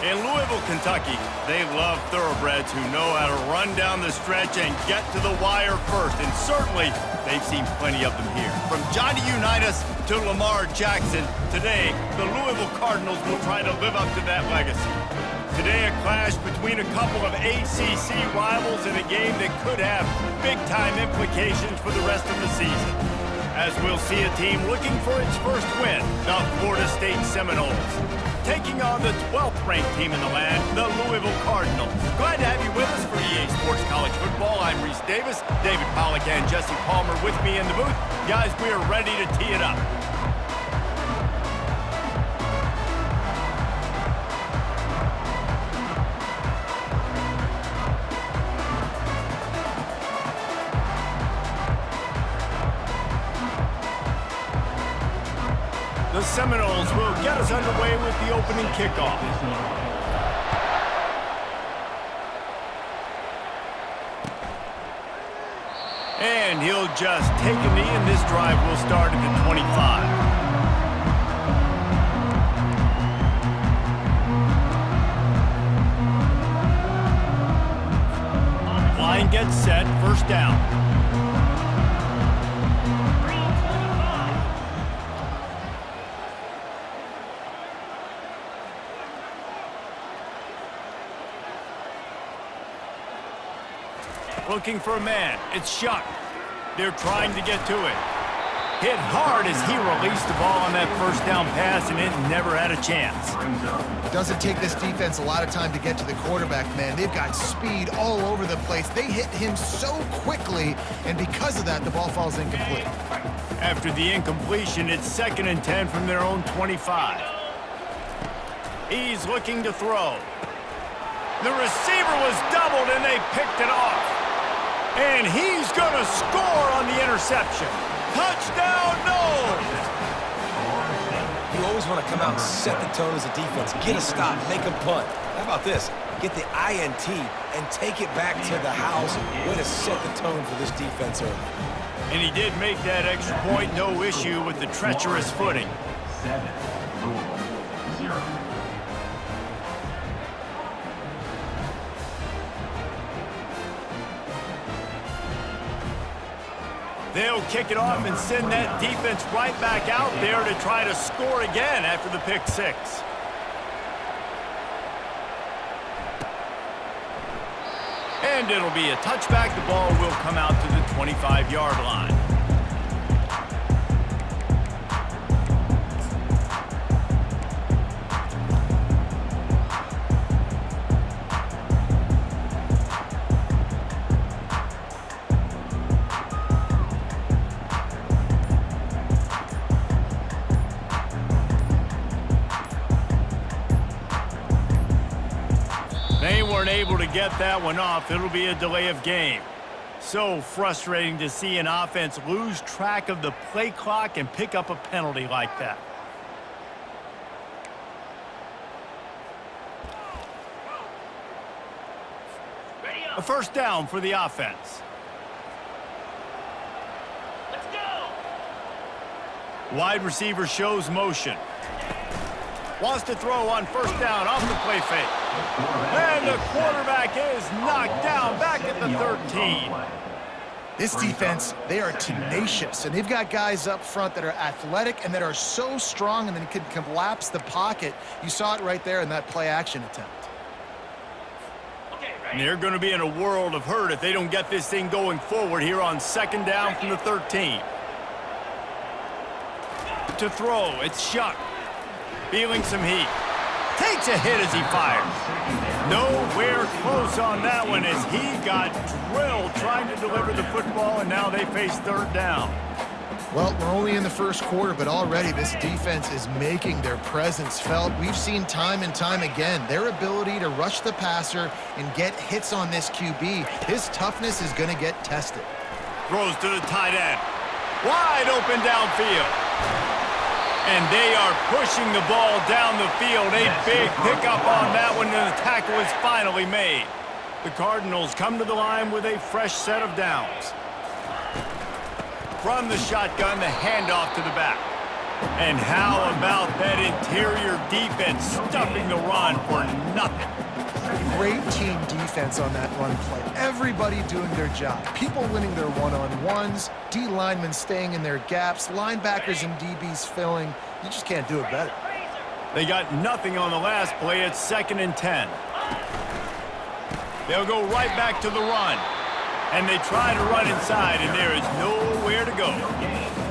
In Louisville, Kentucky, they love thoroughbreds who know how to run down the stretch and get to the wire first. And certainly, they've seen plenty of them here. From Johnny Unitas to Lamar Jackson, today, the Louisville Cardinals will try to live up to that legacy. Today, a clash between a couple of ACC rivals in a game that could have big-time implications for the rest of the season. As we'll see a team looking for its first win, the Florida State Seminoles, taking on the 12th-ranked team in the land, the Louisville Cardinals. Glad to have you with us for EA Sports College Football. I'm Reese Davis, David Pollack and Jesse Palmer with me in the booth. Guys, we are ready to tee it up. The Seminoles will get us underway with the opening kickoff. And he'll just take a knee, and this drive will start at the 25. Line gets set, first down. Looking for a man. It's Shuck. They're trying to get to it. Hit hard as he released the ball on that first down pass, and it never had a chance. It doesn't take this defense a lot of time to get to the quarterback, man. They've got speed all over the place. They hit him so quickly, and because of that, the ball falls incomplete. After the incompletion, it's 2nd and 10 from their own 25. He's looking to throw. The receiver was doubled, and they picked it off. And he's going to score on the interception. Touchdown, Noles! You always want to come out and set the tone as a defense. Get a stop, make a punt. How about this? Get the INT and take it back to the house. Way to set the tone for this defense early. And he did make that extra point, no issue with the treacherous footing. 7-0. They'll kick it off and send that defense right back out there to try to score again after the pick six. And it'll be a touchback. The ball will come out to the 25-yard line. They weren't able to get that one off. It'll be a delay of game. So frustrating to see an offense lose track of the play clock and pick up a penalty like that. A first down for the offense. Let's go! Wide receiver shows motion. Wants to throw on first down off the play fake. And the quarterback is knocked down back at the 13. This defense, they are tenacious, and they've got guys up front that are athletic and that are so strong and then can collapse the pocket. You saw it right there in that play-action attempt. And they're going to be in a world of hurt if they don't get this thing going forward here on 2nd down from the 13. To throw, it's Shuck. Feeling some heat. Takes a hit as he fires. Nowhere close on that one as he got drilled trying to deliver the football, and now they face 3rd down. Well, we're only in the first quarter, but already this defense is making their presence felt. We've seen time and time again their ability to rush the passer and get hits on this QB. His toughness is going to get tested. Throws to the tight end. Wide open downfield. And they are pushing the ball down the field. A big pickup on that one, and the tackle is finally made. The Cardinals come to the line with a fresh set of downs. From the shotgun, the handoff to the back. And how about that interior defense stuffing the run for 9 nothing. Great team defense on that run play. Everybody doing their job. People winning their one-on-ones, D linemen staying in their gaps, linebackers and DBs filling. You just can't do it better. They got nothing on the last play. It's 2nd and 10. They'll go right back to the run. And they try to run inside, and there is nowhere to go.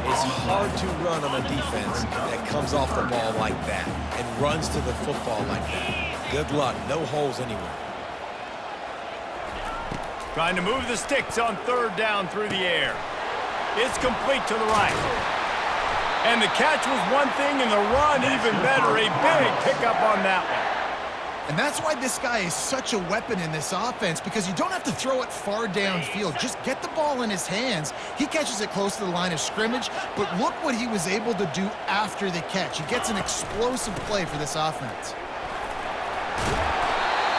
It's hard to run on a defense that comes off the ball like that and runs to the football like that. Good luck. No holes anywhere. Trying to move the sticks on 3rd down through the air. It's complete to the right. And the catch was one thing, and the run even better. A big pickup on that one. And that's why this guy is such a weapon in this offense, because you don't have to throw it far downfield. Just get the ball in his hands. He catches it close to the line of scrimmage, but look what he was able to do after the catch. He gets an explosive play for this offense.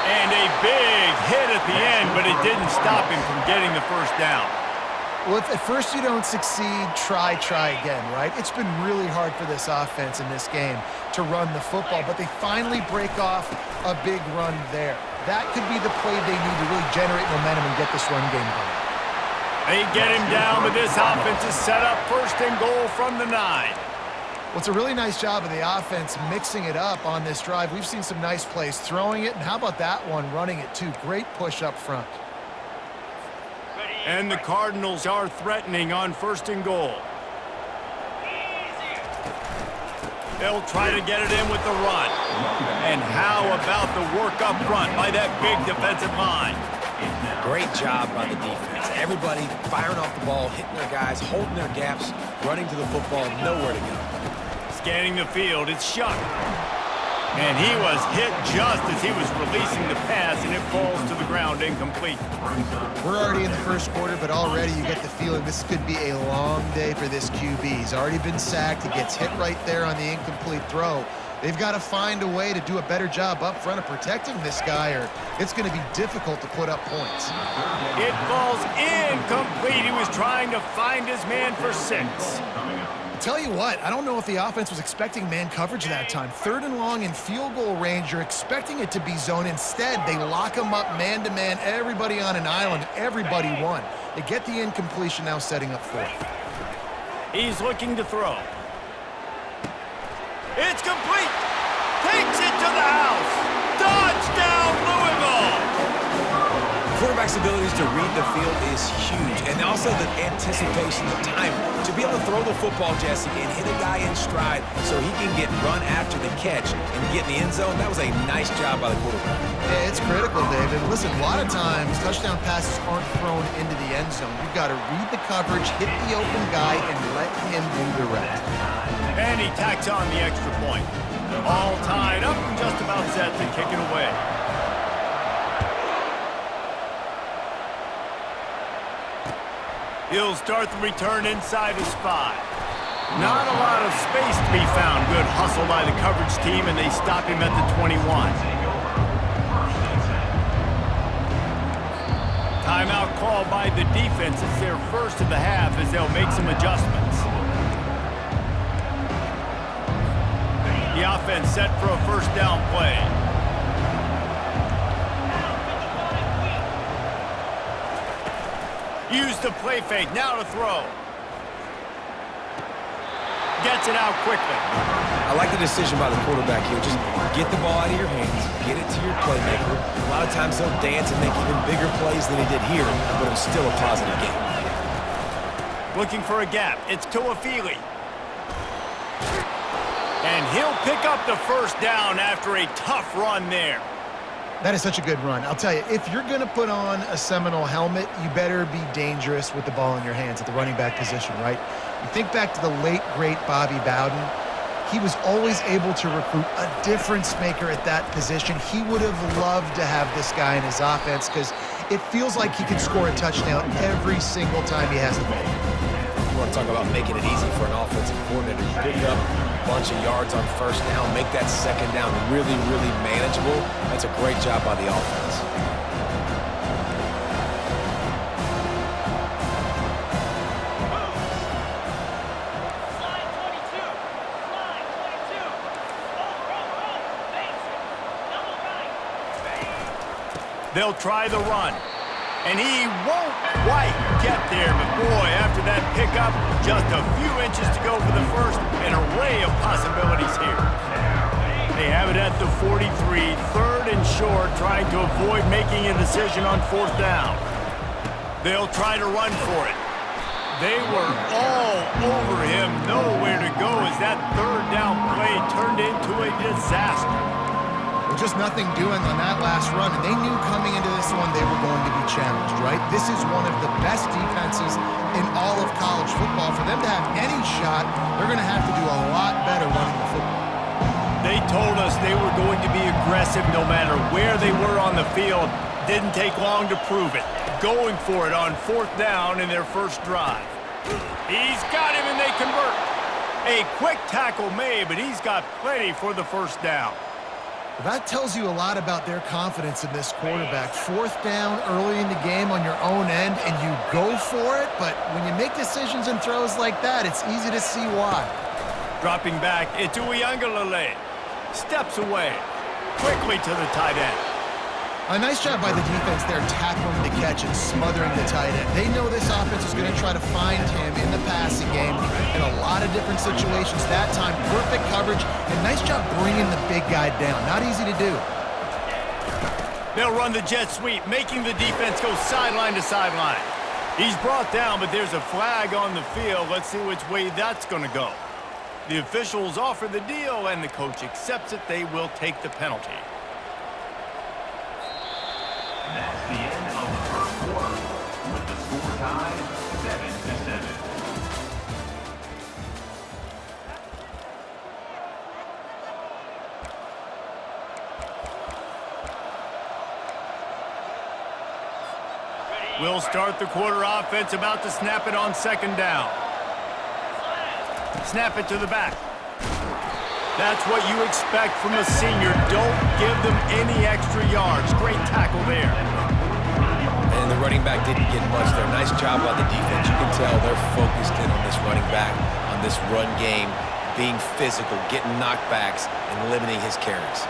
And a big hit at the end, but it didn't stop him from getting the 1st down. Well, if at first you don't succeed, try again, right? It's been really hard for this offense in this game to run the football, but they finally break off a big run there. That could be the play they need to really generate momentum and get this run game going. They get him down, but this offense is set up 1st and goal from the 9. Well, it's a really nice job of the offense mixing it up on this drive. We've seen some nice plays throwing it, and how about that one running it too? Great push up front. And the Cardinals are threatening on 1st and goal. They'll try to get it in with the run. And how about the work up front by that big defensive line? Great job by the defense. Everybody firing off the ball, hitting their guys, holding their gaps, running to the football, nowhere to go. Scanning the field, it's Shuck. And he was hit just as he was releasing the pass, and it falls to the ground incomplete. We're already in the 1st quarter, but already you get the feeling this could be a long day for this QB. He's already been sacked. He gets hit right there on the incomplete throw. They've got to find a way to do a better job up front of protecting this guy, or it's going to be difficult to put up points. It falls incomplete. He was trying to find his man for 6. Tell you what, I don't know if the offense was expecting man coverage that time. 3rd and long in field goal range, you're expecting it to be zone. Instead, they lock him up man-to-man, everybody on an island, everybody won. They get the incompletion, now setting up 4th. He's looking to throw. It's complete. Takes it to the house. Touchdown, Louisville. Quarterback's abilities to read the field is huge, and also the anticipation, the time to be able to throw the football, Jesse, and hit a guy in stride so he can get run after the catch and get in the end zone. That was a nice job by the quarterback. Yeah, it's critical, David. Listen, a lot of times touchdown passes aren't thrown into the end zone. You've got to read the coverage, hit the open guy, and let him do the rest. And he tacks on the extra point. All tied up and just about set to kick it away. He'll start the return inside his 5. Not a lot of space to be found. Good hustle by the coverage team, and they stop him at the 21. Timeout called by the defense. It's their 1st of the half as they'll make some adjustments. The offense set for a 1st down play. Use the play fake, now to throw. Gets it out quickly. I like the decision by the quarterback here. Just get the ball out of your hands, get it to your playmaker. A lot of times they'll dance and make even bigger plays than he did here, but it was still a positive game. Looking for a gap. It's Tuafili. And he'll pick up the 1st down after a tough run there. That is such a good run. I'll tell you, if you're going to put on a Seminole helmet, you better be dangerous with the ball in your hands at the running back position, right? You think back to the late, great Bobby Bowden. He was always able to recruit a difference maker at that position. He would have loved to have this guy in his offense because it feels like he can score a touchdown every single time he has the ball. You want to talk about making it easy for an offensive coordinator. You pick up a bunch of yards on 1st down, make that 2nd down really, really manageable. That's a great job by the offense. They'll try the run. And he won't quite get there, but boy, after that pickup, just a few inches to go for the first, an array of possibilities here. They have it at the 43, third and short, trying to avoid making a decision on fourth down. They'll try to run for it. They were all over him, nowhere to go as that third down play turned into a disaster. Well, just nothing doing on that last run, and they knew coming into this one they were going to be challenged, right? This is one of the best defenses in all of college football. For them to have any shot, they're going to have to do a lot better running the football. They told us they were going to be aggressive no matter where they were on the field. Didn't take long to prove it. Going for it on fourth down in their first drive. He's got him and they convert. A quick tackle made, but he's got plenty for the first down. Well, that tells you a lot about their confidence in this quarterback. Fourth down early in the game on your own end, and you go for it, but when you make decisions and throws like that, it's easy to see why. Dropping back, it's Uiagalelei. Steps away, quickly to the tight end. A nice job by the defense there, tackling the catch and smothering the tight end. They know this offense is going to try to find him in the passing game in a lot of different situations. That time, perfect coverage, and nice job bringing the big guy down. Not easy to do. They'll run the jet sweep, making the defense go sideline to sideline. He's brought down, but there's a flag on the field. Let's see which way that's going to go. The officials offer the deal, and the coach accepts it. They will take the penalty. That's the end of the first quarter, with the score tied 7-7. We'll start the quarter offense, about to snap it on second down. Snap it to the back. That's what you expect from a senior. Don't give them any extra yards. Great tackle there. And the running back didn't get much there. Nice job by the defense. You can tell they're focused in on this running back, on this run game, being physical, getting knockbacks, and limiting his carries.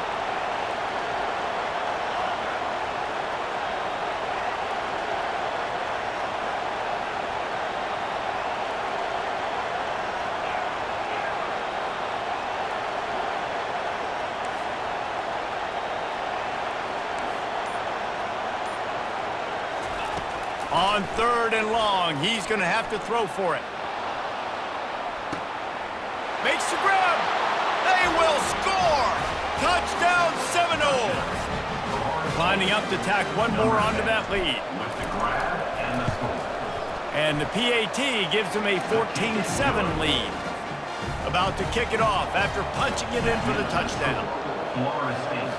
On third and long, he's going to have to throw for it. Makes the grab. They will score. Touchdown Seminoles. Lining up to tack one more onto that lead. With the grab and the score. And the PAT gives them a 14-7 lead. About to kick it off after punching it in for the touchdown. Florida State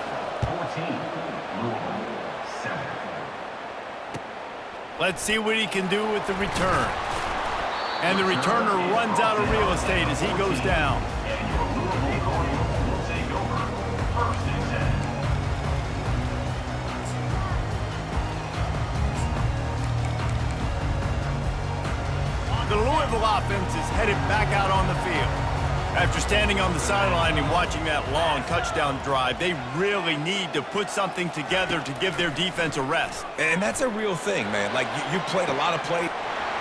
14, Louisville 7. Let's see what he can do with the return. And the returner runs out of real estate as he goes down. And your Louisville Cardinals will take over first and 10. The Louisville offense is headed back out on the field. After standing on the sideline and watching that long touchdown drive, they really need to put something together to give their defense a rest. And that's a real thing, man. Like, you played a lot of play.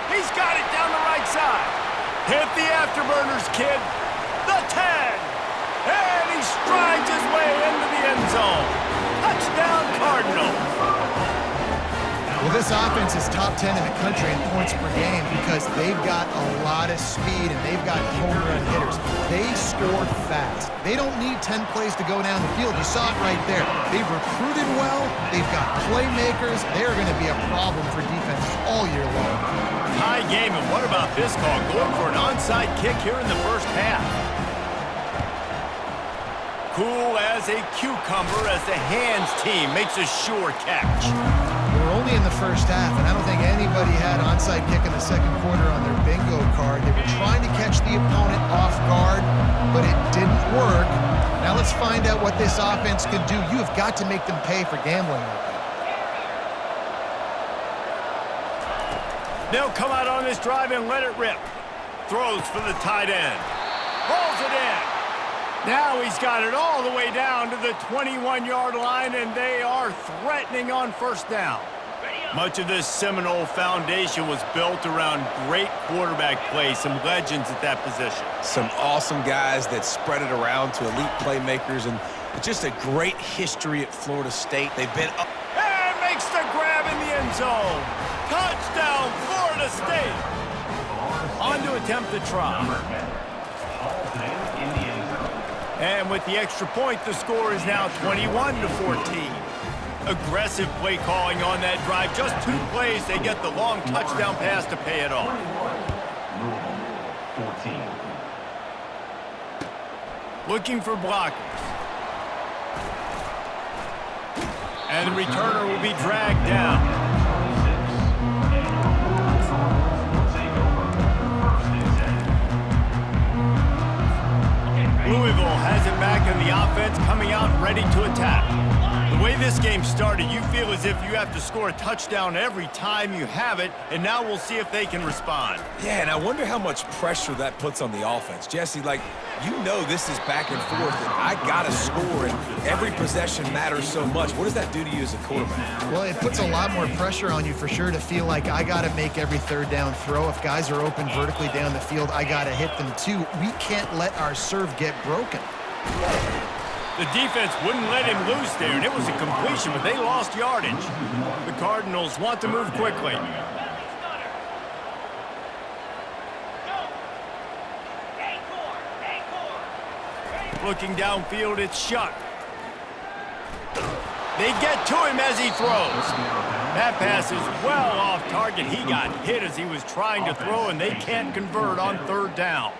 He's got it down the right side. Hit the afterburners, kid. The 10. And he strides his way into the end zone. Touchdown, Cardinals. Well, this offense is top 10 in the country in points per game because they've got a lot of speed and they've got home run hitters. They score fast. They don't need 10 plays to go down the field. You saw it right there. They've recruited well. They've got playmakers. They're going to be a problem for defenses all year long. High game, and what about this call? Going for an onside kick here in the first half. Cool as a cucumber as the hands team makes a sure catch. We're only in the first half, and I don't think anybody had onside kick in the second quarter on their bingo card. They were trying to catch the opponent off guard, but it didn't work. Now let's find out what this offense can do. You have got to make them pay for gambling like that. They'll come out on this drive and let it rip. Throws for the tight end. Hauls it in. Now he's got it all the way down to the 21-yard line, and they are threatening on first down. Much of this Seminole foundation was built around great quarterback play, some legends at that position. Some awesome guys that spread it around to elite playmakers, and just a great history at Florida State. They've been up. And makes the grab in the end zone. Touchdown, Florida State. On to attempt the try. And with the extra point, the score is now 21-14. Aggressive play calling on that drive. Just 2 plays, they get the long touchdown pass to pay it off. 14. Looking for blockers. And the returner will be dragged down. Louisville has it back in the offense, coming out ready to attack. The way this game started, you feel as if you have to score a touchdown every time you have it, and now we'll see if they can respond. Yeah, and I wonder how much pressure that puts on the offense. Jesse, like, you know this is back and forth, and I got to score, and every possession matters so much. What does that do to you as a quarterback? Well, it puts a lot more pressure on you for sure to feel like I got to make every third down throw. If guys are open vertically down the field, I got to hit them too. We can't let our serve get broken. The defense wouldn't let him loose there, and it was a completion, but they lost yardage. The Cardinals want to move quickly. Looking downfield, it's Shuck. They get to him as he throws. That pass is well off target. He got hit as he was trying to throw, and they can't convert on third down.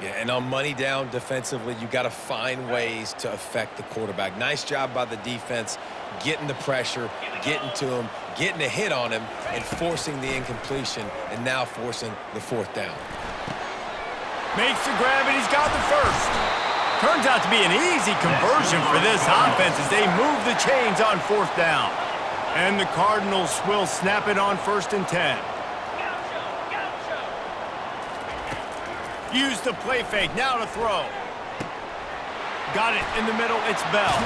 Yeah, and on money down defensively, you got to find ways to affect the quarterback. Nice job by the defense, getting the pressure, getting to him, getting a hit on him, and forcing the incompletion, and now forcing the fourth down. Makes the grab, and he's got the first. Turns out to be an easy conversion for this offense as they move the chains on fourth down. And the Cardinals will snap it on 1st and 10. Use the play fake, now to throw. Got it in the middle, it's Bell.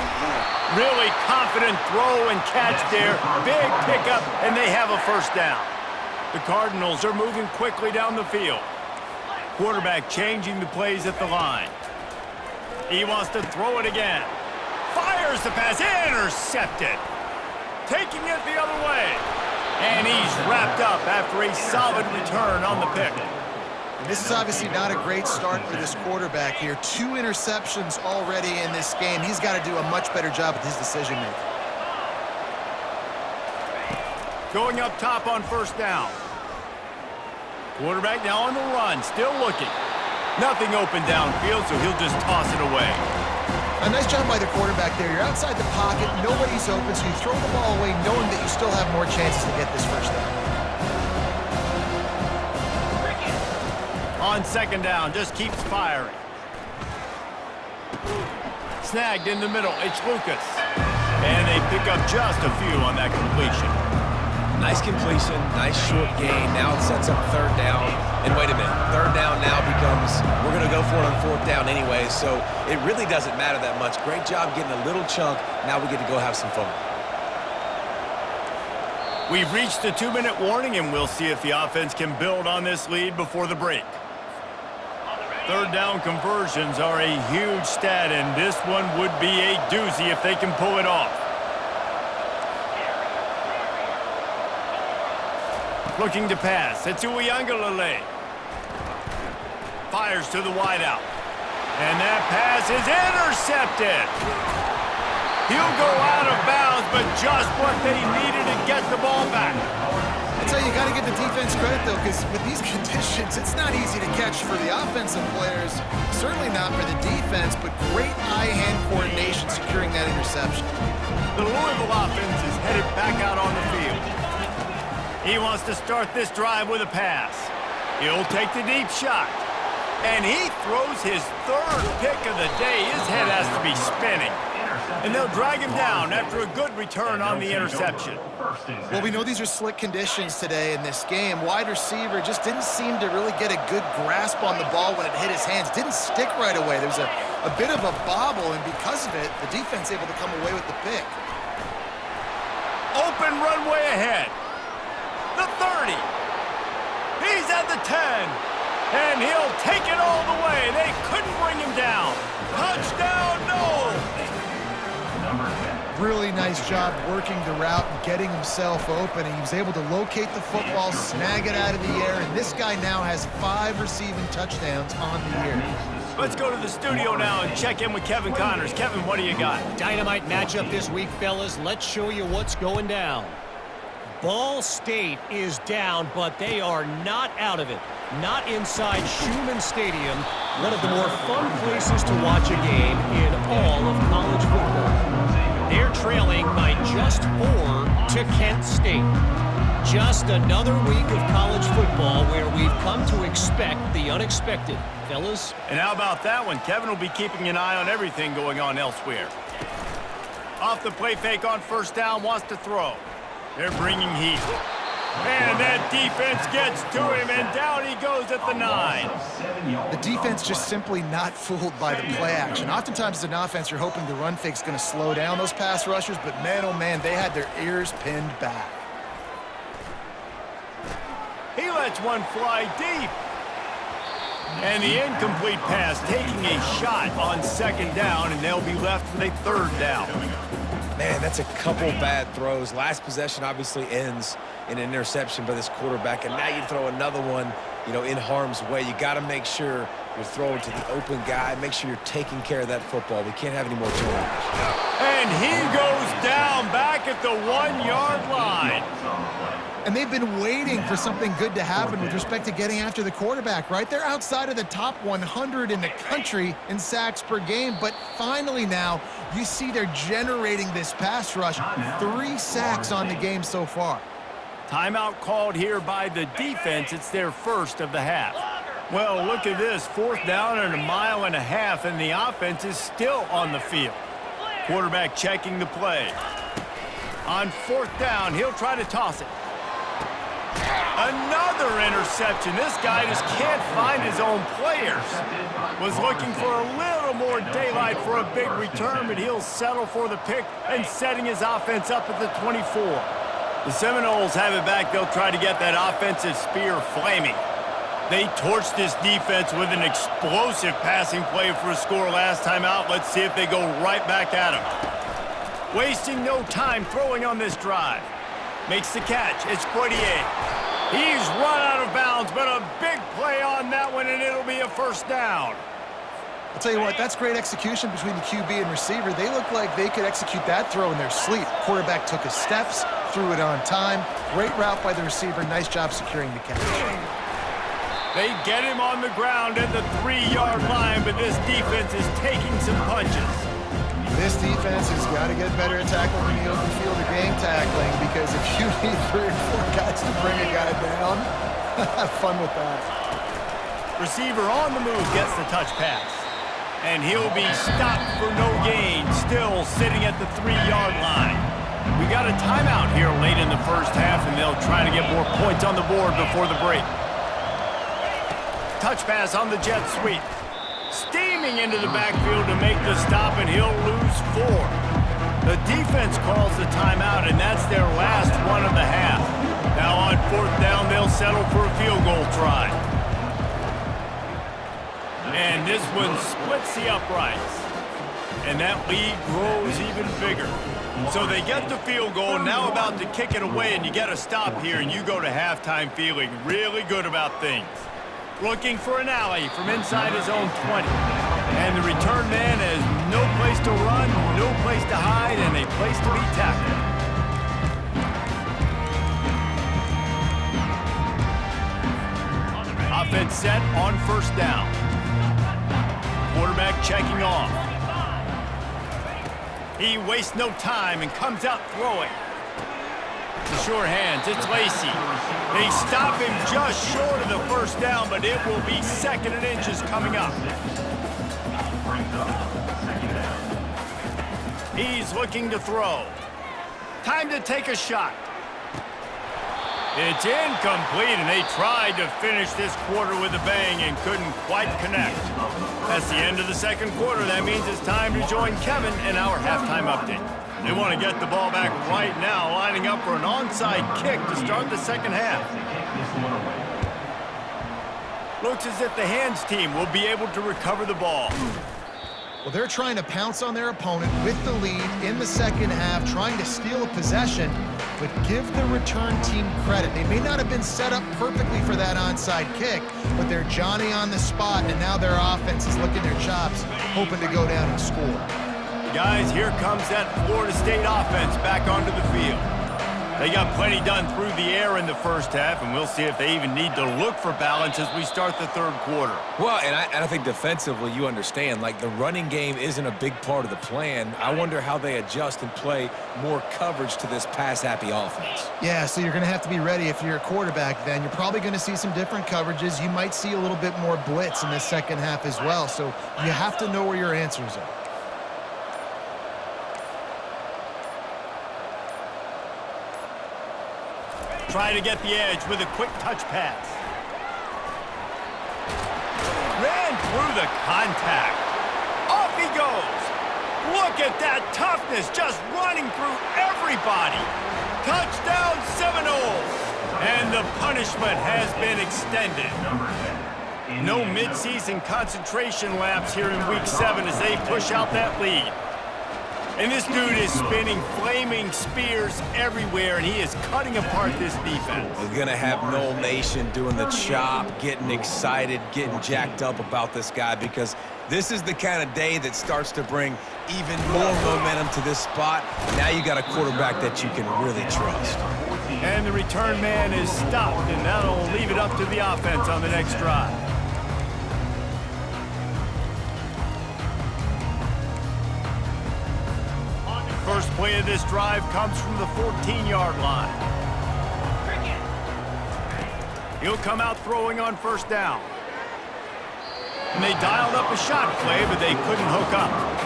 Really confident throw and catch there. Big pickup, and they have a first down. The Cardinals are moving quickly down the field. Quarterback changing the plays at the line. He wants to throw it again. Fires the pass, intercepted. Taking it the other way. And he's wrapped up after a solid return on the pick. This is obviously not a great start for this quarterback here. 2 interceptions already in this game. He's got to do a much better job with his decision-making. Going up top on first down. Quarterback now on the run, still looking. Nothing open downfield, so he'll just toss it away. A nice job by the quarterback there. You're outside the pocket, nobody's open, so you throw the ball away knowing that you still have more chances to get this first down. On 2nd down, just keeps firing. Snagged in the middle, it's Lucas. And they pick up just a few on that completion. Nice completion, nice short gain. Now it sets up 3rd down. And wait a minute, 3rd down now becomes, we're going to go for it on 4th down anyway, so it really doesn't matter that much. Great job getting a little chunk. Now we get to go have some fun. We've reached the 2-minute warning, and we'll see if the offense can build on this lead before the break. 3rd down conversions are a huge stat, and this one would be a doozy if they can pull it off. Looking to pass. It's Uiagalelei. Fires to the wideout. And that pass is intercepted. He'll go out of bounds, but just what they needed to get the ball back. I'll tell you, you got to give the defense credit, though, because with these conditions, it's not easy to catch for the offensive players. Certainly not for the defense, but great eye-hand coordination securing that interception. The Louisville offense is headed back out on the field. He wants to start this drive with a pass. He'll take the deep shot. And he throws his 3rd pick of the day. His head has to be spinning. and they'll drag him down after a good return on the interception. Well, we know these are slick conditions today in this game. Wide receiver just didn't seem to really get a good grasp on the ball when it hit his hands. Didn't stick right away. There was a bit of a bobble, and because of it, the defense able to come away with the pick. Open runway ahead. The 30. He's at the 10. And he'll take it all the way. They couldn't bring him down. Touchdown, no! Really nice job working the route and getting himself open. And he was able to locate the football, snag it out of the air, and this guy now has 5 receiving touchdowns on the year. Let's go to the studio now and check in with Kevin Connors. Kevin, what do you got? Dynamite matchup this week, fellas. Let's show you what's going down. Ball State is down, but they are not out of it. Not inside Schumann Stadium, one of the more fun places to watch a game in all of college football. They're trailing by just 4 to Kent State. Just another week of college football where we've come to expect the unexpected, fellas. And how about that one? Kevin will be keeping an eye on everything going on elsewhere. Off the play fake on first down, wants to throw. They're bringing heat. And that defense gets to him, and down he goes at the 9. The defense just simply not fooled by the play action. Oftentimes as an offense, you're hoping the run fake's going to slow down those pass rushers, but man, oh man, they had their ears pinned back. He lets one fly deep. And the incomplete pass taking a shot on second down, and they'll be left with a 3rd down. Man, that's a couple bad throws. Last possession obviously ends in an interception by this quarterback, and now you throw another one, in harm's way. You got to make sure you're throwing to the open guy. Make sure you're taking care of that football. We can't have any more turnovers. And he goes down back at the 1-yard line. And they've been waiting for something good to happen with respect to getting after the quarterback, right? They're outside of the top 100 in the country in sacks per game, but finally now you see they're generating this pass rush. 3 sacks on the game so far. Timeout called here by the defense. It's their first of the half. Well, look at this. 4th down and 1.5 miles, and the offense is still on the field. Quarterback checking the play. On 4th down, he'll try to toss it. Another interception. This guy just can't find his own players. Was looking for a little more daylight for a big return, but he'll settle for the pick and setting his offense up at the 24. The Seminoles have it back. They'll try to get that offensive spear flaming. They torched this defense with an explosive passing play for a score last time out. Let's see if they go right back at him. Wasting no time throwing on this drive. Makes the catch. It's Poitier. He's run out of bounds, but a big play on that one, and it'll be a 1st down. I'll tell you what, that's great execution between the QB and receiver. They look like they could execute that throw in their sleep. Quarterback took his steps, threw it on time. Great route by the receiver. Nice job securing the catch. They get him on the ground at the 3-yard line, but this defense is taking some punches. This defense has got to get better at tackling in the open field or game tackling, because if you need 3 or 4 guys to bring a guy down, have fun with that. Receiver on the move gets the touch pass. And he'll be stopped for no gain, still sitting at the 3-yard line. We got a timeout here late in the first half, and they'll try to get more points on the board before the break. Touch pass on the jet sweep. Steaming into the backfield to make the stop, and he'll lose 4. The defense calls the timeout, and that's their last one of the half. Now on 4th down, they'll settle for a field goal try. And this one splits the uprights. And that lead grows even bigger. So they get the field goal, now about to kick it away, and you get a stop here, and you go to halftime feeling really good about things. Looking for an alley from inside his own 20. And the return man has no place to run, no place to hide, and a place to be tackled. Offense set on 1st down. Quarterback checking off. He wastes no time and comes out throwing. The sure hands, it's Lacey. They stop him just short of the 1st down, but it will be 2nd and inches coming up. He's looking to throw. Time to take a shot. It's incomplete, and they tried to finish this quarter with a bang and couldn't quite connect. That's the end of the second quarter. That means it's time to join Kevin in our halftime update. They want to get the ball back right now, lining up for an onside kick to start the second half. Looks as if the Hands team will be able to recover the ball. Well, they're trying to pounce on their opponent with the lead in the second half, trying to steal a possession, but give the return team credit. They may not have been set up perfectly for that onside kick, but they're Johnny on the spot, and now their offense is licking their chops, hoping to go down and score. Guys, here comes that Florida State offense back onto the field. They got plenty done through the air in the first half, and we'll see if they even need to look for balance as we start the third quarter. Well, and I think defensively, you understand, like the running game isn't a big part of the plan. I wonder how they adjust and play more coverage to this pass-happy offense. Yeah, so you're going to have to be ready if you're a quarterback then. You're probably going to see some different coverages. You might see a little bit more blitz in the second half as well, so you have to know where your answers are. Try to get the edge with a quick touch pass. Ran through the contact. Off he goes. Look at that toughness, just running through everybody. Touchdown Seminoles. And the punishment has been extended. No midseason concentration laps here in Week 7 as they push out that lead. And this dude is spinning flaming spears everywhere, and he is cutting apart this defense. We're going to have Noel Nation doing the chop, getting excited, getting jacked up about this guy, because this is the kind of day that starts to bring even more momentum to this spot. Now you got a quarterback that you can really trust. And the return man is stopped, and that'll leave it up to the offense on the next drive. First play of this drive comes from the 14-yard line. He'll come out throwing on first down. And they dialed up a shot play, but they couldn't hook up.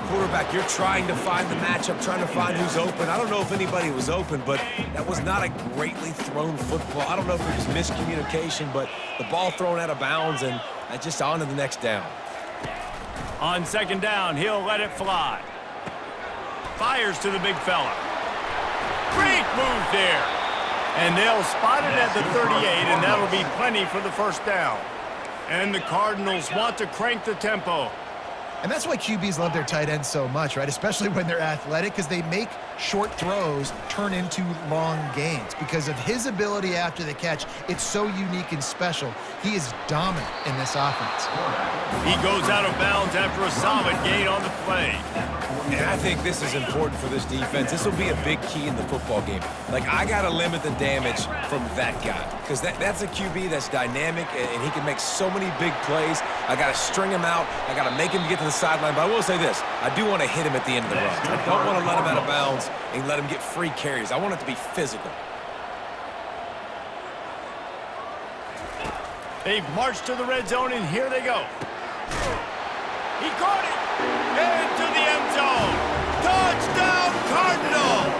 Quarterback, you're trying to find the matchup, trying to find who's open. I don't know if anybody was open, but that was not a greatly thrown football. I don't know if it was miscommunication, but the ball thrown out of bounds, and just on to the next down. On second down, he'll let it fly. Fires to the big fella. Great move there. And they'll spot it at the 38, and that'll be plenty for the first down. And the Cardinals want to crank the tempo. And that's why QBs love their tight ends so much, right? Especially when they're athletic, because they make short throws turn into long gains. Because of his ability after the catch, it's so unique and special. He is dominant in this offense. He goes out of bounds after a solid gain on the play. And I think this is important for this defense. This will be a big key in the football game. Like, I got to limit the damage from that guy, because that's a QB that's dynamic, and he can make so many big plays. I got to string him out. I got to make him get to the sideline. But I will say this. I do want to hit him at the end of the run. I don't want to let him out of bounds and let him get free carries. I want it to be physical. They've marched to the red zone, and here they go. He caught it. Into the end zone. Touchdown, Cardinals!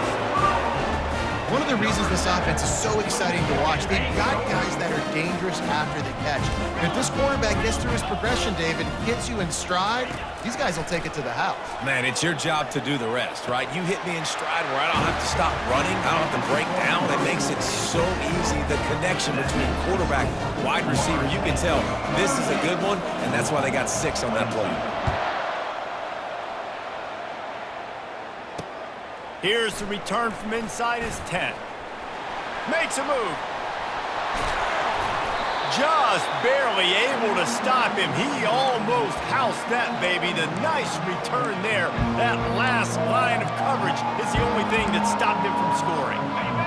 One of the reasons this offense is so exciting to watch, they've got guys that are dangerous after the catch. And if this quarterback gets through his progression, David, hits you in stride, these guys will take it to the house. Man, it's your job to do the rest, right? You hit me in stride where I don't have to stop running. I don't have to break down. It makes it so easy. The connection between quarterback, wide receiver, you can tell this is a good one, and that's why they got 6 on that play. Here's the return from inside his 10. Makes a move. Just barely able to stop him. He almost housed that baby. The nice return there. That last line of coverage is the only thing that stopped him from scoring.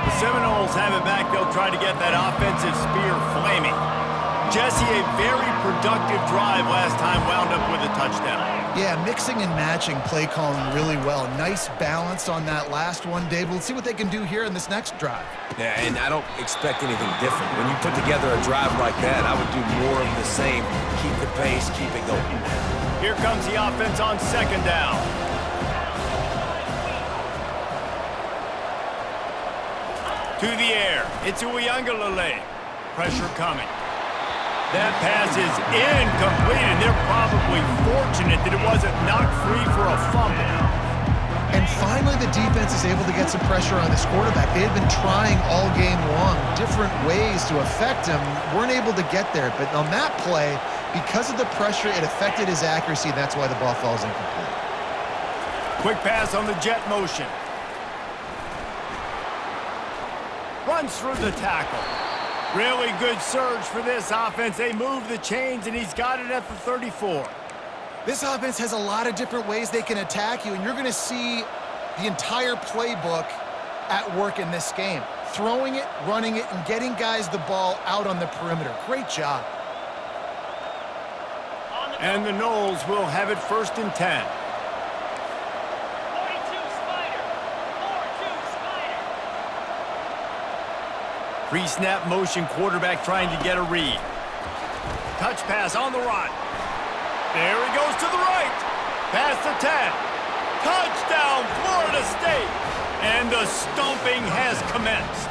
The Seminoles have it back. They'll try to get that offensive spear flaming. Jesse, a very productive drive last time wound up with a touchdown. Yeah, mixing and matching play calling really well. Nice balance on that last one, Dave. We'll see what they can do here in this next drive. Yeah, and I don't expect anything different. When you put together a drive like that, I would do more of the same. Keep the pace, keep it going. Here comes the offense on second down. To the air. It's Uiagalelei. Pressure coming. That pass is incomplete, and they're probably fortunate that it wasn't knocked free for a fumble. And finally, the defense is able to get some pressure on this quarterback. They had been trying all game long, different ways to affect him, weren't able to get there. But on that play, because of the pressure, it affected his accuracy. That's why the ball falls incomplete. Quick pass on the jet motion. Runs through the tackle. Really good surge for this offense. They move the chains, and he's got it at the 34. This offense has a lot of different ways they can attack you, and you're going to see the entire playbook at work in this game. Throwing it, running it, and getting guys the ball out on the perimeter. Great job. And the Noles will have it 1st and 10. Pre-snap motion quarterback trying to get a read. Touch pass on the run. There he goes to the right. Past the 10. Touchdown, Florida State. And the stomping has commenced.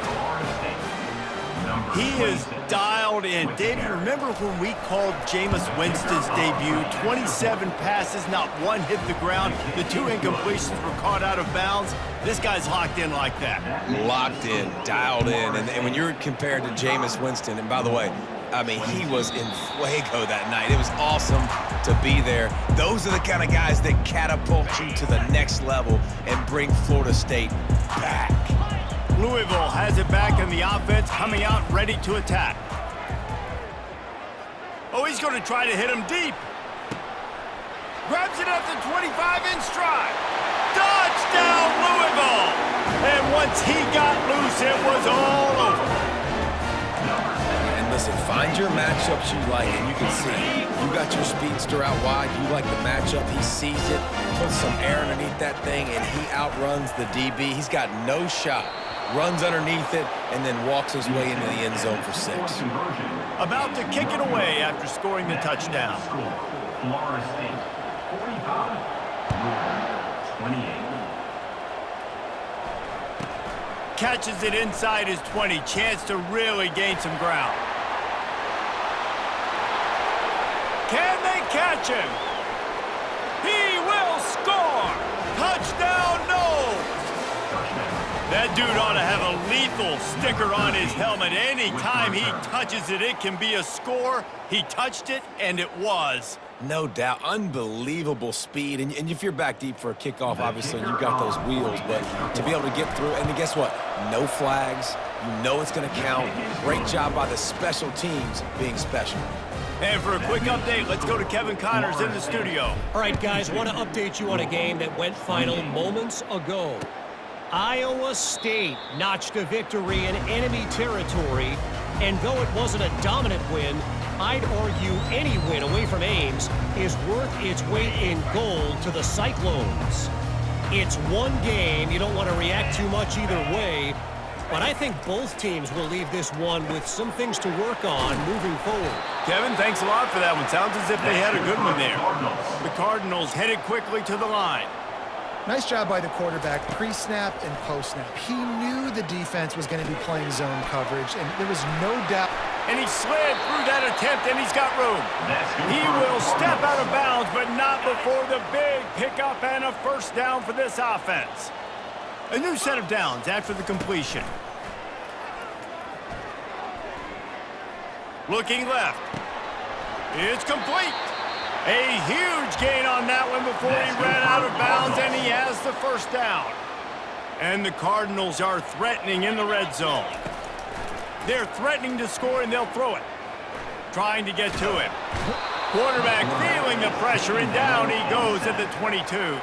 He is dialed in. David, remember when we called Jameis Winston's debut? 27 passes, not one hit the ground. The 2 incompletions were caught out of bounds. This guy's locked in like that. Locked in, dialed in. And when you're compared to Jameis Winston, and by the way, I mean, he was in fuego that night. It was awesome to be there. Those are the kind of guys that catapult you to the next level and bring Florida State back. Louisville has it back in the offense, coming out ready to attack. Oh, he's going to try to hit him deep. Grabs it at the 25 in stride. Touchdown, Louisville! And once he got loose, it was all over. And listen, find your matchups you like, and you can see. You got your speedster out wide. You like the matchup. He sees it, puts some air underneath that thing, and he outruns the DB. He's got no shot. Runs underneath it, and then walks his way into the end zone for 6. About to kick it away after scoring the touchdown. Florida State 45, Louisville 28. Catches it inside his 20. Chance to really gain some ground. Can they catch him? He will score! Touchdown, Noles! That dude ought to have a lethal sticker on his helmet. Anytime he touches it, it can be a score. He touched it, and it was. No doubt. Unbelievable speed. And if you're back deep for a kickoff, obviously, you've got those wheels. But to be able to get through, and guess what? No flags. You know it's going to count. Great job by the special teams being special. And for a quick update, let's go to Kevin Connors in the studio. All right, guys, want to update you on a game that went final moments ago. Iowa State notched a victory in enemy territory, and though it wasn't a dominant win, I'd argue any win away from Ames is worth its weight in gold to the Cyclones. It's one game. You don't want to react too much either way, but I think both teams will leave this one with some things to work on moving forward. Kevin, thanks a lot for that one. Sounds as if they had a good one there. The Cardinals headed quickly to the line. Nice job by the quarterback, pre-snap and post-snap. He knew the defense was going to be playing zone coverage, and there was no doubt. And he slid through that attempt, and he's got room. He will step out of bounds, but not before the big pickup and a 1st down for this offense. A new set of downs after the completion. Looking left. It's complete. A huge gain on that one before he ran out of bounds, and he has the 1st down. And the Cardinals are threatening in the red zone. They're threatening to score, and they'll throw it. Trying to get to him. Quarterback feeling the pressure, and down he goes at the 22.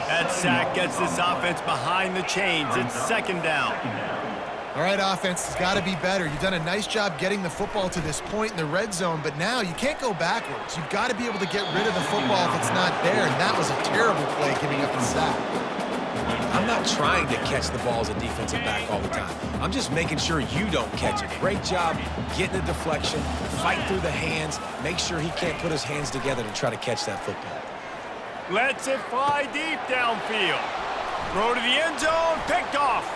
That sack gets this offense behind the chains. It's 2nd down. All right, offense has got to be better. You've done a nice job getting the football to this point in the red zone, but now you can't go backwards. You've got to be able to get rid of the football if it's not there, and that was a terrible play giving up the sack. I'm not trying to catch the ball as a defensive back all the time. I'm just making sure you don't catch it. Great job getting a deflection, fight through the hands, make sure he can't put his hands together to try to catch that football. Lets it fly deep downfield. Throw to the end zone, picked off.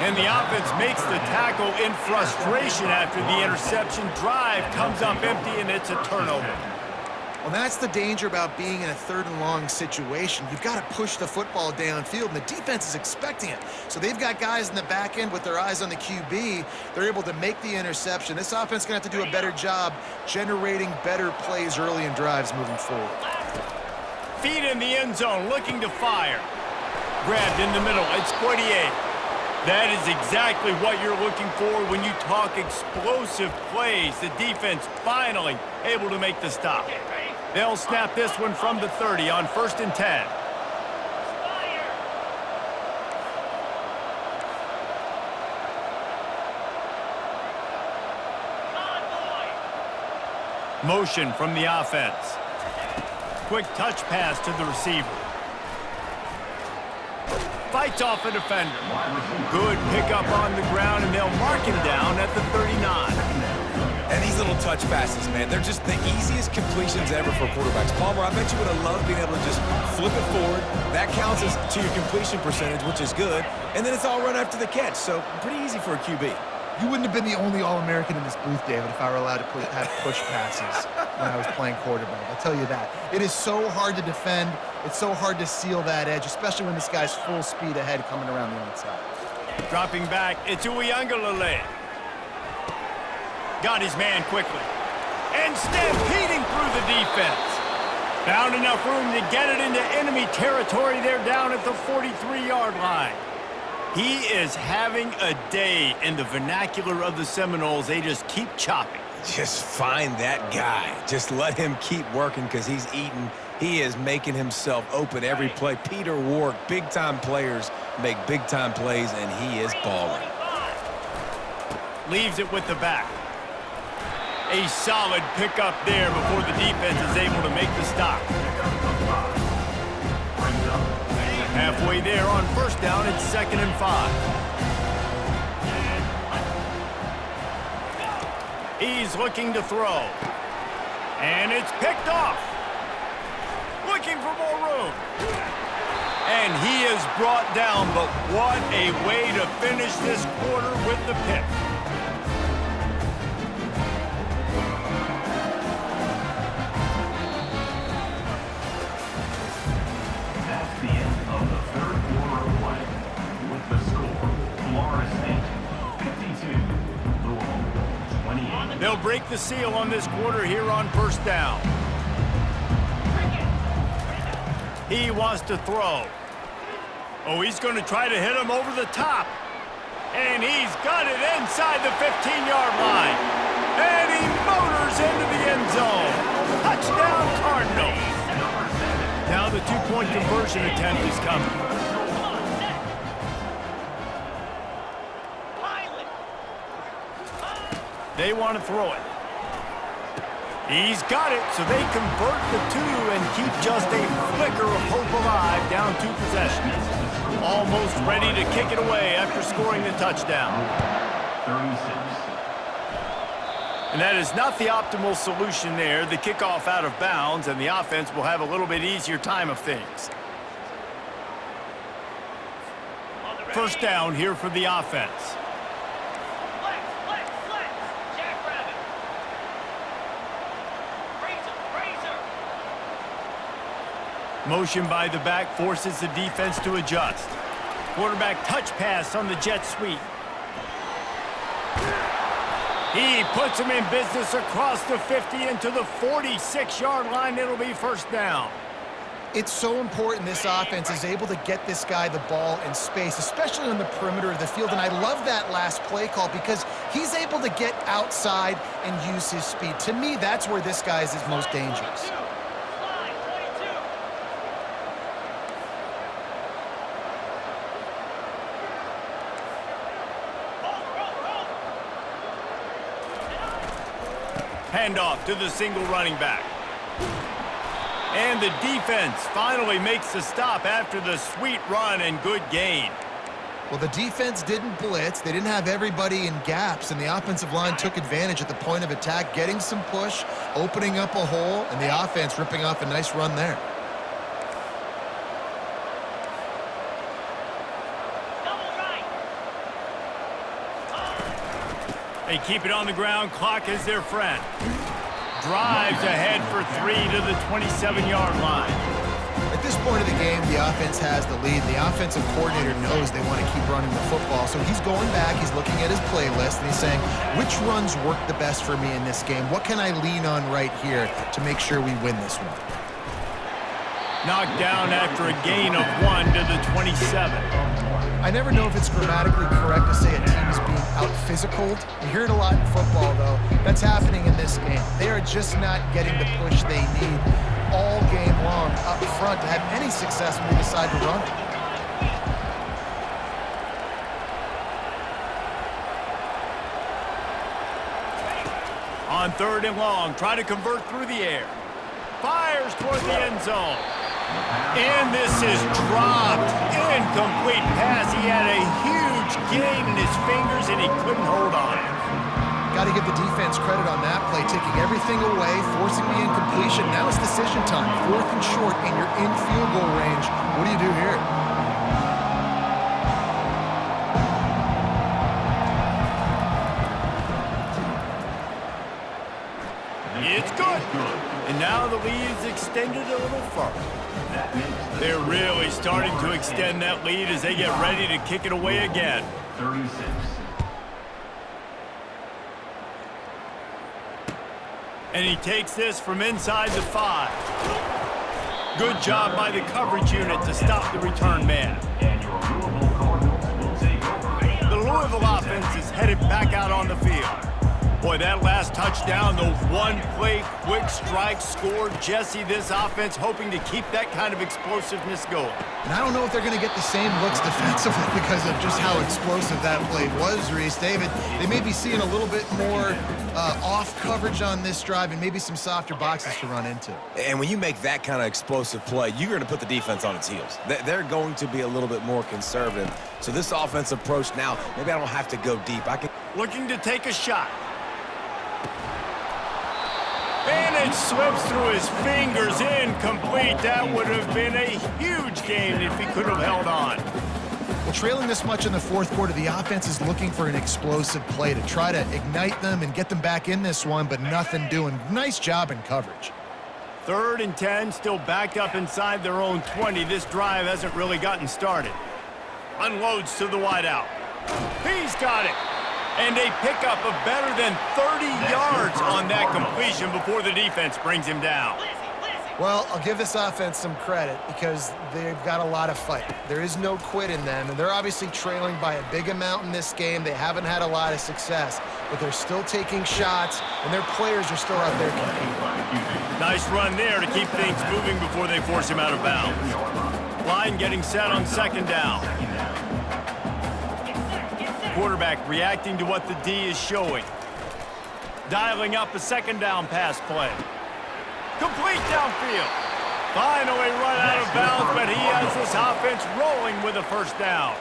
And the offense makes the tackle in frustration after the interception. Drive comes up empty, and it's a turnover. Well, that's the danger about being in a third and long situation. You've got to push the football downfield, and the defense is expecting it. So they've got guys in the back end with their eyes on the QB. They're able to make the interception. This offense is going to have to do a better job generating better plays early in drives moving forward. Feet in the end zone, looking to fire. Grabbed in the middle, it's Poitier. That is exactly what you're looking for when you talk explosive plays. The defense finally able to make the stop. They'll snap this one from the 30 on 1st and 10. Motion from the offense. Quick touch pass to the receiver. Fights off a defender. Good pickup on the ground, and they'll mark him down at the 39. And these little touch passes, man, they're just the easiest completions ever for quarterbacks. Palmer, I bet you would have loved being able to just flip it forward. That counts as to your completion percentage, which is good. And then it's all run after the catch, so pretty easy for a QB. You wouldn't have been the only All-American in this booth, David, if I were allowed to have push passes when I was playing quarterback. I'll tell you that. It is so hard to defend. It's so hard to seal that edge, especially when this guy's full speed ahead coming around the outside. Dropping back, it's Uiagalelei. Got his man quickly. And stampeding through the defense. Found enough room to get it into enemy territory. They're down at the 43-yard line. He is having a day in the vernacular of the Seminoles. They just keep chopping. Just find that guy. Just let him keep working because he's eating. He is making himself open every play. Peter Ward, big-time players make big-time plays, and he is balling. Leaves it with the back. A solid pickup there before the defense is able to make the stop. Halfway there on 1st down, it's 2nd and 5. He's looking to throw. And it's picked off. Looking for more room. And he is brought down, but what a way to finish this quarter with the pick. That's the end of the third quarter of play. With the score, Florida State 52, Louisville 28. They'll break the seal on this quarter here on 1st down. He wants to throw. Oh, he's going to try to hit him over the top. And he's got it inside the 15-yard line. And he motors into the end zone. Touchdown, Cardinals. Now the two-point conversion attempt is coming. They want to throw it. He's got it, so they convert the 2 and keep just a flicker of hope alive, down 2 possessions. Almost ready to kick it away after scoring the touchdown. 36. And that is not the optimal solution there. The kickoff out of bounds, and the offense will have a little bit easier time of things. 1st down here for the offense. Motion by the back forces the defense to adjust. Quarterback touch pass on the jet sweep. He puts him in business across the 50 into the 46-yard line. It'll be 1st down. It's so important this offense is able to get this guy the ball in space, especially on the perimeter of the field. And I love that last play call because he's able to get outside and use his speed. To me, that's where this guy is his most dangerous. Handoff to the single running back. And the defense finally makes the stop after the sweet run and good gain. Well, the defense didn't blitz. They didn't have everybody in gaps, and the offensive line took advantage at the point of attack, getting some push, opening up a hole, and the offense ripping off a nice run there. They keep it on the ground. Clock is their friend. Drives ahead for 3 to the 27-yard line. At this point of the game, the offense has the lead. The offensive coordinator knows they want to keep running the football, so he's going back, he's looking at his playlist, and he's saying, which runs work the best for me in this game? What can I lean on right here to make sure we win this one? Knocked down after a gain of 1 to the 27. I never know if it's grammatically correct to say a team is being out-physicaled. You hear it a lot in football, though. That's happening in this game. They are just not getting the push they need all game long up front to have any success when they decide to run it. On 3rd and long, try to convert through the air. Fires toward the end zone. And this is dropped. Incomplete pass. He had a huge gain in his fingers, and he couldn't hold on. Got to give the defense credit on that play, taking everything away, forcing the incompletion. Now it's decision time. 4th and short, and you're in field goal range. What do you do here? It's good. And now the lead is extended a little further. They're really starting to extend that lead as they get ready to kick it away again. 36. And he takes this from inside the 5. Good job by the coverage unit to stop the return man. And your Louisville Cardinals will take over. The Louisville offense is headed back out on the field. Boy, that last touchdown, the one-play quick strike score. Jesse, this offense hoping to keep that kind of explosiveness going. And I don't know if they're going to get the same looks defensively because of just how explosive that play was, Reese. David, they may be seeing a little bit more off coverage on this drive and maybe some softer boxes to run into. And when you make that kind of explosive play, you're going to put the defense on its heels. They're going to be a little bit more conservative. So this offensive approach now, maybe I don't have to go deep. I can. Looking to take a shot. And it slips through his fingers, incomplete. That would have been a huge gain if he could have held on. Well, trailing this much in the 4th quarter, the offense is looking for an explosive play to try to ignite them and get them back in this one, but nothing doing. Nice job in coverage. 3rd and 10, still backed up inside their own 20. This drive hasn't really gotten started. Unloads to the wideout. He's got it. And a pickup of better than 30 yards on that completion before the defense brings him down. Well, I'll give this offense some credit because they've got a lot of fight. There is no quit in them, and they're obviously trailing by a big amount in this game. They haven't had a lot of success, but they're still taking shots, and their players are still out there competing. Nice run there to keep things moving before they force him out of bounds. Line getting set on 2nd down. Quarterback reacting to what the D is showing. Dialing up a 2nd down pass play. Complete downfield. Finally run out of bounds, but he has this offense rolling with a 1st down.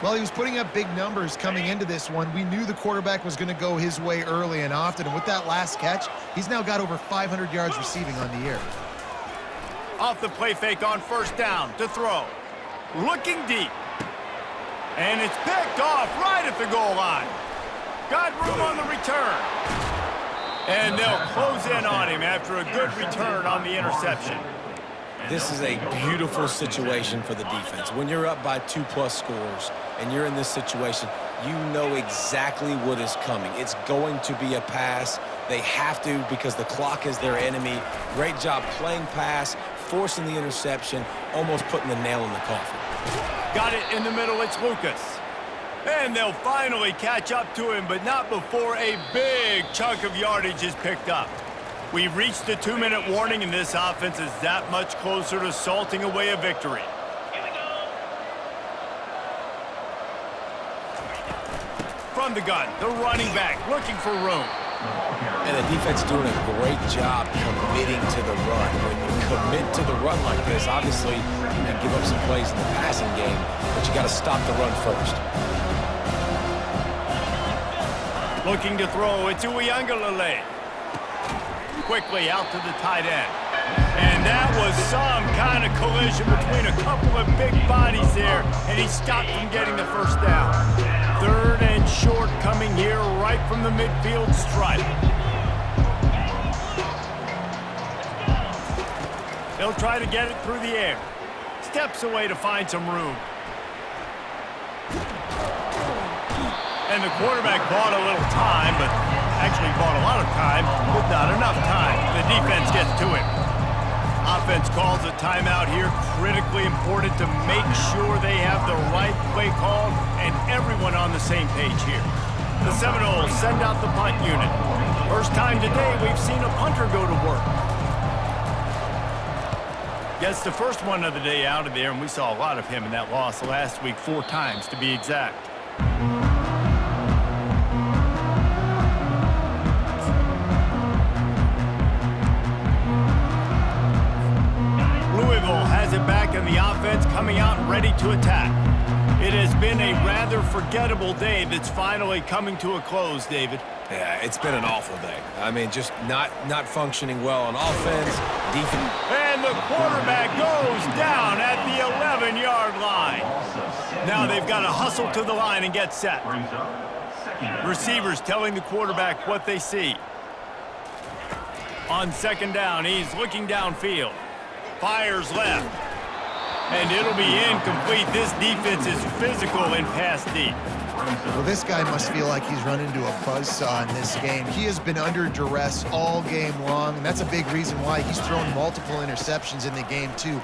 Well, he was putting up big numbers coming into this one. We knew the quarterback was going to go his way early and often, and with that last catch, he's now got over 500 yards receiving on the year. Off the play fake on 1st down to throw. Looking deep. And it's picked off right at the goal line. Got room on the return. And they'll close in on him after a good return on the interception. This is a beautiful situation for the defense. When you're up by 2+ scores and you're in this situation, you know exactly what is coming. It's going to be a pass. They have to because the clock is their enemy. Great job playing pass, forcing the interception, almost putting the nail in the coffin. Got it in the middle, it's Lucas. And they'll finally catch up to him, but not before a big chunk of yardage is picked up. We've reached the 2-minute warning, and this offense is that much closer to salting away a victory. Here we go. From the gun, the running back looking for room. And the defense doing a great job committing to the run. When you commit to the run like this, obviously you can give up some plays in the passing game, but you got to stop the run first. Looking to throw, it's Uiagalelei. Quickly out to the tight end. And that was some kind of collision between a couple of big bodies there, and he stopped from getting the first down. 3rd and short coming here right from the midfield stripe. They'll try to get it through the air. Steps away to find some room. And the quarterback bought a little time, but actually bought a lot of time, but not enough time. The defense gets to him. Offense calls a timeout here. Critically important to make sure they have the right play called and everyone on the same page here. The Seminoles send out the punt unit. First time today we've seen a punter go to work. Gets the first one of the day out of there, and we saw a lot of him in that loss last week, 4 times to be exact. Louisville has it back in the offense, coming out and ready to attack. It has been a rather forgettable day that's finally coming to a close, David. Yeah, it's been an awful day. I mean, just not functioning well on offense, defense. And the quarterback goes down at the 11-yard line. Now they've got to hustle to the line and get set. Receivers telling the quarterback what they see. On 2nd down, he's looking downfield. Fires left. And it'll be incomplete. This defense is physical in pass deep. Well, this guy must feel like he's run into a buzzsaw in this game. He has been under duress all game long, and that's a big reason why he's thrown multiple interceptions in the game, too.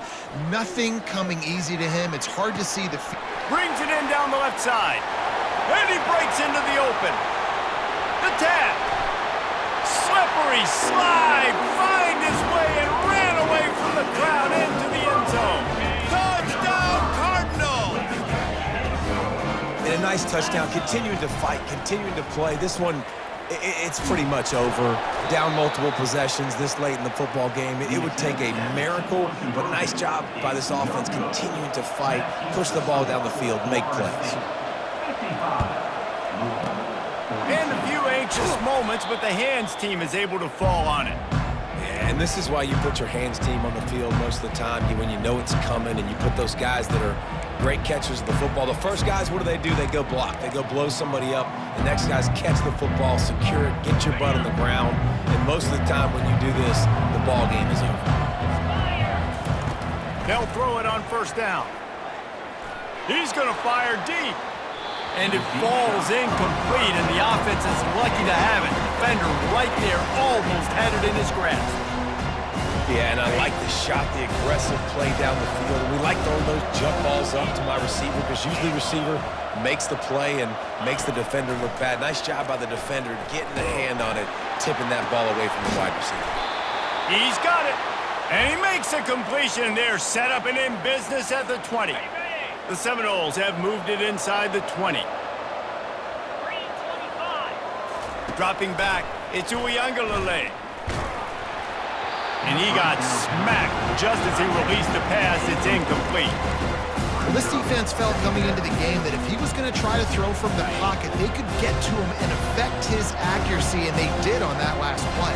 Nothing coming easy to him. It's hard to see the... Brings it in down the left side. And he breaks into the open. The tap. Slippery slide. Find his way and ran away from the crowd into the end zone. Touchdown, Cardinals! And a nice touchdown, continuing to fight, continuing to play. This one, it's pretty much over. Down multiple possessions this late in the football game. It would take a miracle, but nice job by this offense continuing to fight, push the ball down the field, make plays. And a few anxious moments, but the hands team is able to fall on it. And this is why you put your hands team on the field most of the time, when you know it's coming, and you put those guys that are great catchers of the football. The first guys, what do? They go block. They go blow somebody up. The next guys catch the football, secure it, get your butt on the ground. And most of the time when you do this, the ball game is over. They'll throw it on 1st down. He's going to fire deep. And it falls incomplete, and the offense is lucky to have it. Defender right there almost had it in his grasp. Yeah, and I like the shot, the aggressive play down the field. We like throwing those jump balls up to my receiver because usually receiver makes the play and makes the defender look bad. Nice job by the defender getting the hand on it, tipping that ball away from the wide receiver. He's got it, and he makes a completion there, set up and in business at the 20. The Seminoles have moved it inside the 20. Dropping back, it's Uiagalelei. And he got smacked just as he released the pass. It's incomplete. Well, this defense felt coming into the game that if he was going to try to throw from the pocket, they could get to him and affect his accuracy, and they did on that last play.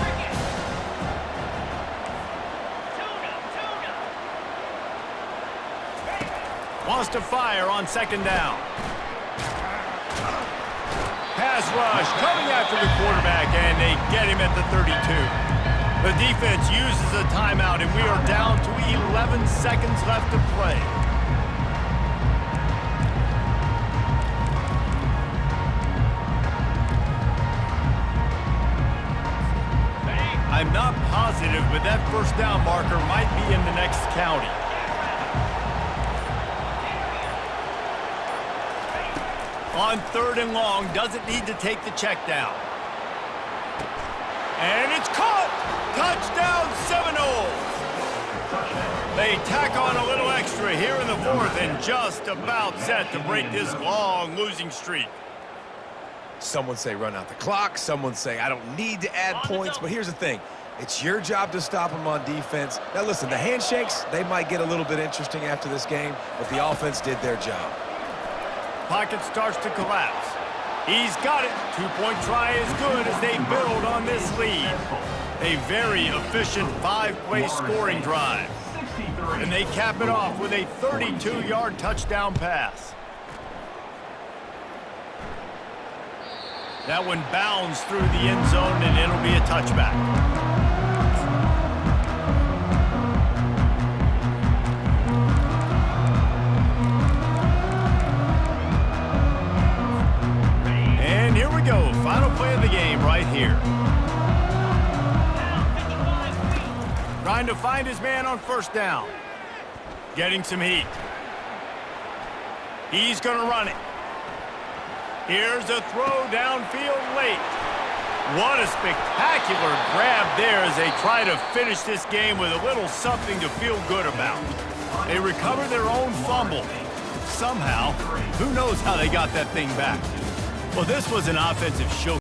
Wants to fire on 2nd down. Pass rush coming after the quarterback, and they get him at the 32. The defense uses a timeout, and we are down to 11 seconds left to play. I'm not positive, but that 1st down marker might be in the next county. On 3rd and long, doesn't need to take the check down. And it's caught! Touchdown, Seminoles! They tack on a little extra here in the 4th and just about set to break this long losing streak. Someone say run out the clock. Someone say I don't need to add points. But here's the thing. It's your job to stop them on defense. Now, listen, the handshakes, they might get a little bit interesting after this game, but the offense did their job. Pocket starts to collapse. He's got it. Two-point try is good as they build on this lead. A very efficient 5-play scoring drive. And they cap it off with a 32-yard touchdown pass. That one bounds through the end zone, and it'll be a touchback. And here we go. Final play of the game right here. Trying to find his man on first down. Getting some heat. He's going to run it. Here's a throw downfield late. What a spectacular grab there as they try to finish this game with a little something to feel good about. They recover their own fumble. Somehow, who knows how they got that thing back. Well, this was an offensive show.